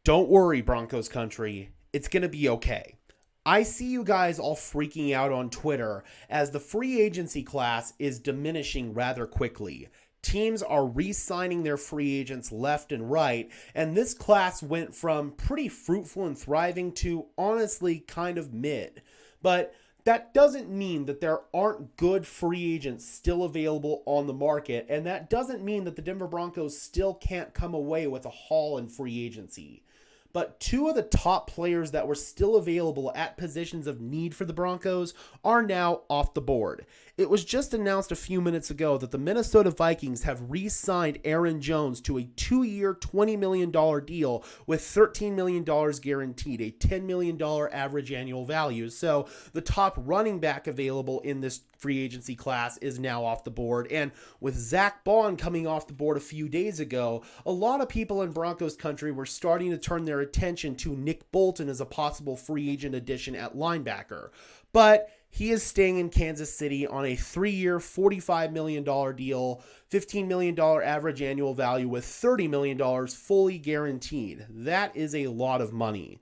Don't worry, Broncos country. It's going to be okay. I see you guys all freaking out on Twitter as the free agency class is diminishing rather quickly. Teams are re-signing their free agents left and right, and this class went from pretty fruitful and thriving to honestly kind of mid. But that doesn't mean that there aren't good free agents still available on the market, and that doesn't mean that the Denver Broncos still can't come away with a haul in free agency. But two of the top players that were still available at positions of need for the Broncos are now off the board. It was just announced a few minutes ago that the Minnesota Vikings have re-signed Aaron Jones to a 2-year, $20 million deal with $13 million guaranteed, a $10 million average annual value. So the top running back available in this free agency class is now off the board. And with Zach Bond coming off the board a few days ago, a lot of people in Broncos country were starting to turn their attention to Nick Bolton as a possible free agent addition at linebacker. But he is staying in Kansas City on a 3-year, $45 million deal, $15 million average annual value with $30 million fully guaranteed. That is a lot of money.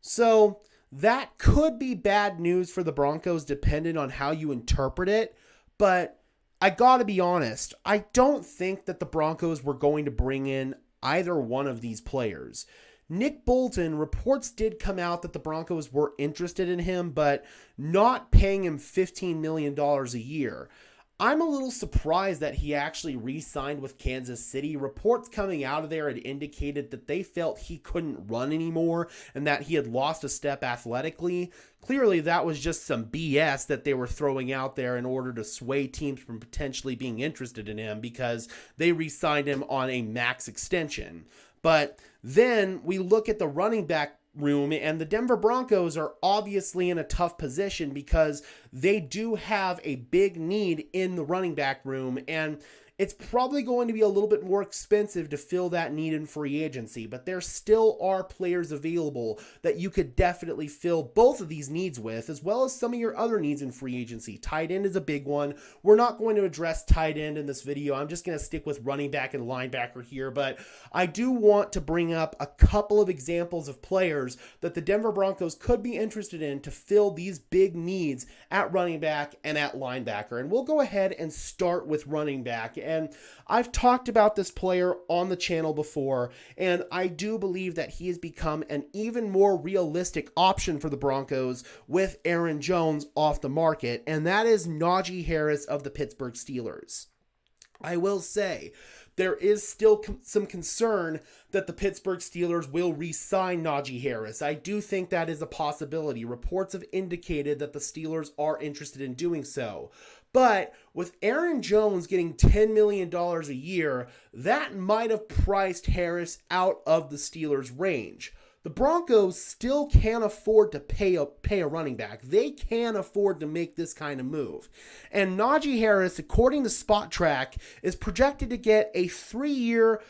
So that could be bad news for the Broncos depending on how you interpret it. But I gotta be honest, I don't think that the Broncos were going to bring in either one of these players. Nick Bolton, reports did come out that the Broncos were interested in him, but not paying him $15 million a year. I'm a little surprised that he actually re-signed with Kansas City. Reports coming out of there had indicated that they felt he couldn't run anymore and that he had lost a step athletically. Clearly, that was just some BS that they were throwing out there in order to sway teams from potentially being interested in him because they re-signed him on a max extension. But then we look at the running back room, and the Denver Broncos are obviously in a tough position because they do have a big need in the running back room, and it's probably going to be a little bit more expensive to fill that need in free agency, but there still are players available that you could definitely fill both of these needs with, as well as some of your other needs in free agency. Tight end is a big one. We're not going to address tight end in this video. I'm just going to stick with running back and linebacker here, but I do want to bring up a couple of examples of players that the Denver Broncos could be interested in to fill these big needs at running back and at linebacker. And we'll go ahead and start with running back. And I've talked about this player on the channel before, and I do believe that he has become an even more realistic option for the Broncos with Aaron Jones off the market, and that is Najee Harris of the Pittsburgh Steelers. I will say, there is still some concern that the Pittsburgh Steelers will re-sign Najee Harris. I do think that is a possibility. Reports have indicated that the Steelers are interested in doing so. But with Aaron Jones getting $10 million a year, that might have priced Harris out of the Steelers' range. The Broncos still can't afford to pay a running back. They can afford to make this kind of move. And Najee Harris, according to Spot Track, is projected to get a 3-year,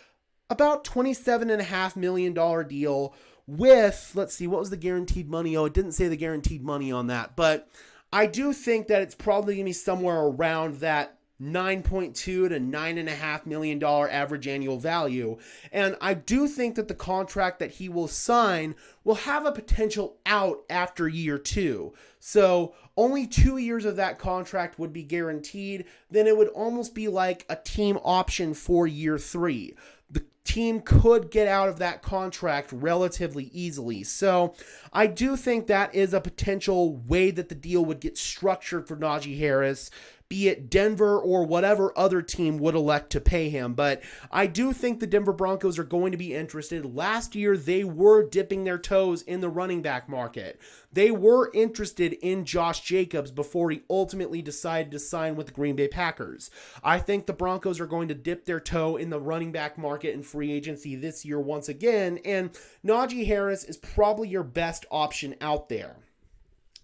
about $27.5 million deal with, let's see, what was the guaranteed money? Oh, it didn't say the guaranteed money on that. But I do think that it's probably going to be somewhere around that $9.2 to $9.5 million average annual value. And I do think that the contract that he will sign will have a potential out after year 2. So only 2 years of that contract would be guaranteed. Then it would almost be like a team option for year 3. The team could get out of that contract relatively easily. So I do think that is a potential way that the deal would get structured for Najee Harris, be it Denver or whatever other team would elect to pay him. But I do think the Denver Broncos are going to be interested. Last year, they were dipping their toes in the running back market. They were interested in Josh Jacobs before he ultimately decided to sign with the Green Bay Packers. I think the Broncos are going to dip their toe in the running back market and free agency this year once again, and Najee Harris is probably your best option out there.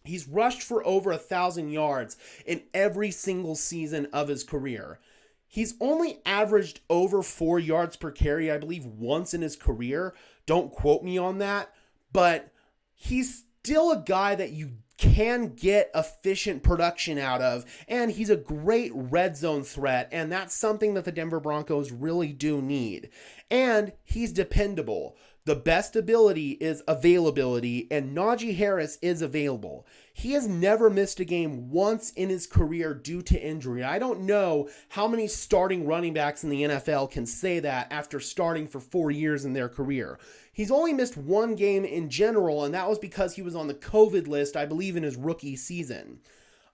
He's rushed for over 1,000 yards in every single season of his career. He's only averaged over 4 yards per carry, I believe, once in his career. Don't quote me on that, but he's still a guy that you can get efficient production out of, and he's a great red zone threat, and that's something that the Denver Broncos really do need. And he's dependable. The best ability is availability, and Najee Harris is available. He has never missed a game once in his career due to injury. I don't know how many starting running backs in the NFL can say that after starting for 4 years in their career. He's only missed one game in general, and that was because he was on the COVID list, I believe, in his rookie season.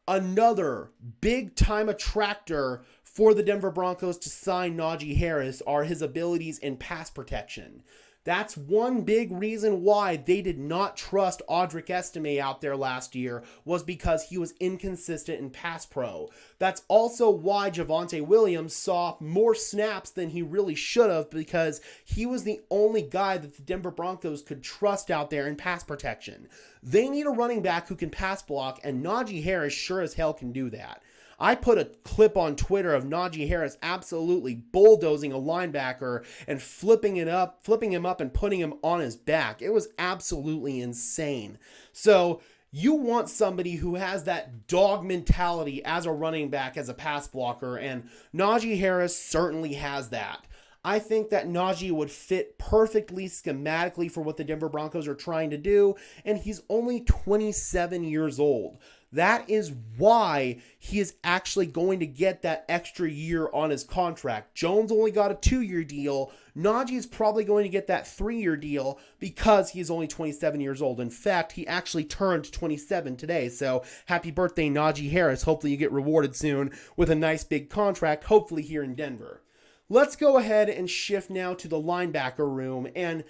Another big-time attractor for the Denver Broncos to sign Najee Harris are his abilities in pass protection. That's one big reason why they did not trust Audric Estime out there last year, was because he was inconsistent in pass pro. That's also why Javonte Williams saw more snaps than he really should have, because he was the only guy that the Denver Broncos could trust out there in pass protection. They need a running back who can pass block, and Najee Harris sure as hell can do that. I put a clip on Twitter of Najee Harris absolutely bulldozing a linebacker and flipping him up and putting him on his back. It was absolutely insane. So you want somebody who has that dog mentality as a running back, as a pass blocker, and Najee Harris certainly has that. I think that Najee would fit perfectly schematically for what the Denver Broncos are trying to do, and he's only 27 years old. That is why he is actually going to get that extra year on his contract. Jones only got a 2-year deal. Najee is probably going to get that 3-year deal because he is only 27 years old. In fact, he actually turned 27 today. So happy birthday, Najee Harris. Hopefully you get rewarded soon with a nice big contract, hopefully here in Denver. Let's go ahead and shift now to the linebacker room, and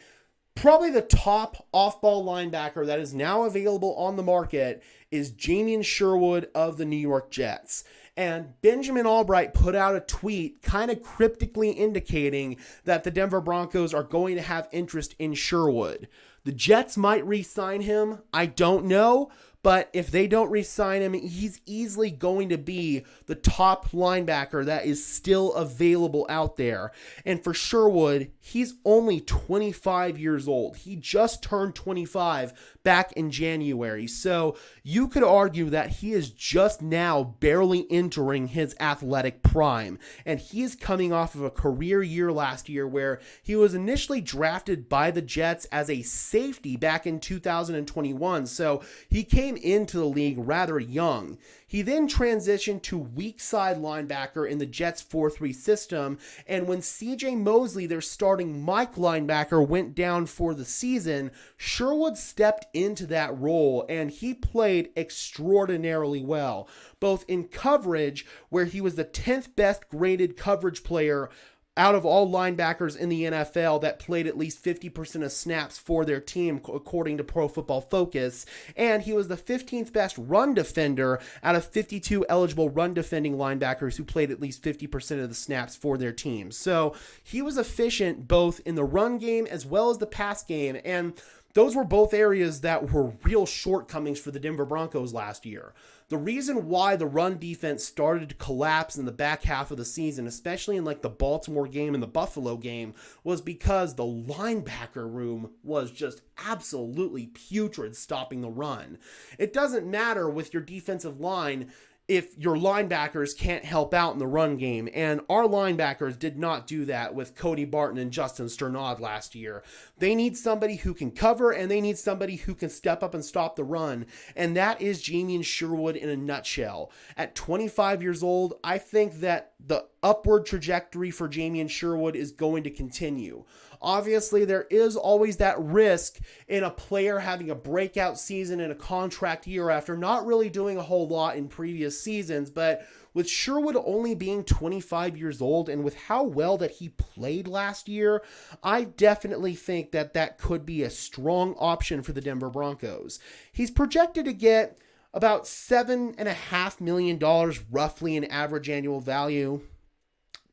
probably the top off-ball linebacker that is now available on the market is Jamien Sherwood of the New York Jets. And Benjamin Albright put out a tweet kind of cryptically indicating that the Denver Broncos are going to have interest in Sherwood. The Jets might re-sign him. I don't know. But if they don't re-sign him, he's easily going to be the top linebacker that is still available out there. And for Sherwood, he's only 25 years old. He just turned 25 back in January. So you could argue that he is just now barely entering his athletic prime. And he is coming off of a career year last year where he was initially drafted by the Jets as a safety back in 2021. So he came into the league rather young. He then transitioned to weak side linebacker in the Jets 4-3 system, and when CJ Mosley, their starting Mike linebacker, went down for the season, Sherwood stepped into that role, and he played extraordinarily well, both in coverage, where he was the 10th best graded coverage player out of all linebackers in the NFL that played at least 50% of snaps for their team, according to Pro Football Focus. And he was the 15th best run defender out of 52 eligible run defending linebackers who played at least 50% of the snaps for their team. So he was efficient both in the run game as well as the pass game. And those were both areas that were real shortcomings for the Denver Broncos last year. The reason why the run defense started to collapse in the back half of the season, especially in like the Baltimore game and the Buffalo game, was because the linebacker room was just absolutely putrid stopping the run. It doesn't matter with your defensive line if your linebackers can't help out in the run game, and our linebackers did not do that with Cody Barton and Justin Sternad last year. They need somebody who can cover, and they need somebody who can step up and stop the run, and that is Jamien Sherwood in a nutshell. At 25 years old, I think that the upward trajectory for Jamien Sherwood is going to continue. Obviously, there is always that risk in a player having a breakout season in a contract year after not really doing a whole lot in previous seasons, but with Sherwood only being 25 years old and with how well that he played last year, I definitely think that that could be a strong option for the Denver Broncos. He's projected to get about $7.5 million roughly in average annual value.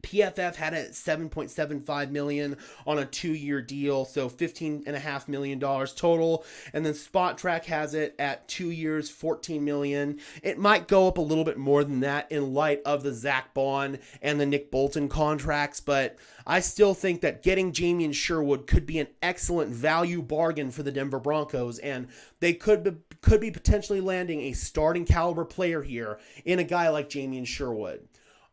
PFF had it at $7.75 million on a 2-year deal, so $15.5 million total. And then Spot Track has it at 2 years, $14 million. It might go up a little bit more than that in light of the Zach Bond and the Nick Bolton contracts, but I still think that getting Jamien Sherwood could be an excellent value bargain for the Denver Broncos, and they could be potentially landing a starting caliber player here in a guy like Jamien Sherwood.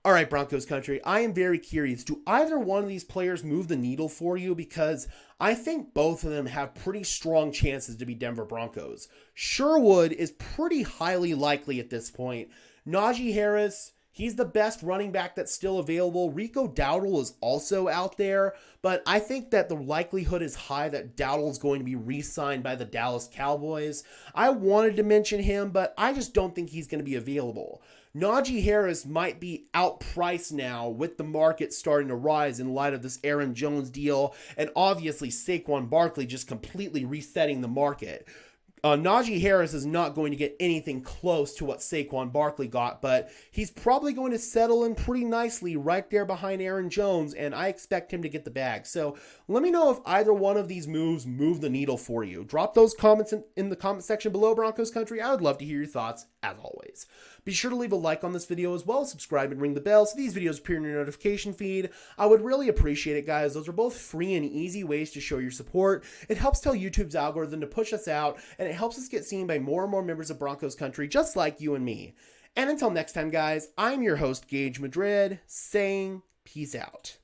All right, Broncos country, I am very curious. Do either one of these players move the needle for you? Because I think both of them have pretty strong chances to be Denver Broncos. Sherwood is pretty highly likely at this point. Najee Harris, he's the best running back that's still available. Rico Dowdle is also out there, but I think that the likelihood is high that Dowdle is going to be re-signed by the Dallas Cowboys. I wanted to mention him, but I just don't think he's going to be available. Najee Harris might be outpriced now with the market starting to rise in light of this Aaron Jones deal, and obviously Saquon Barkley just completely resetting the market. Najee Harris is not going to get anything close to what Saquon Barkley got, but he's probably going to settle in pretty nicely right there behind Aaron Jones, and I expect him to get the bag. So let me know if either one of these moves move the needle for you. Drop those comments in the comment section below, Broncos country. I would love to hear your thoughts, as always. Be sure to leave a like on this video as well as subscribe and ring the bell so these videos appear in your notification feed. I would really appreciate it, guys. Those are both free and easy ways to show your support. It helps tell YouTube's algorithm to push us out, and it helps us get seen by more and more members of Broncos country just like you and me. And until next time, guys, I'm your host, Gage Madrid, saying peace out.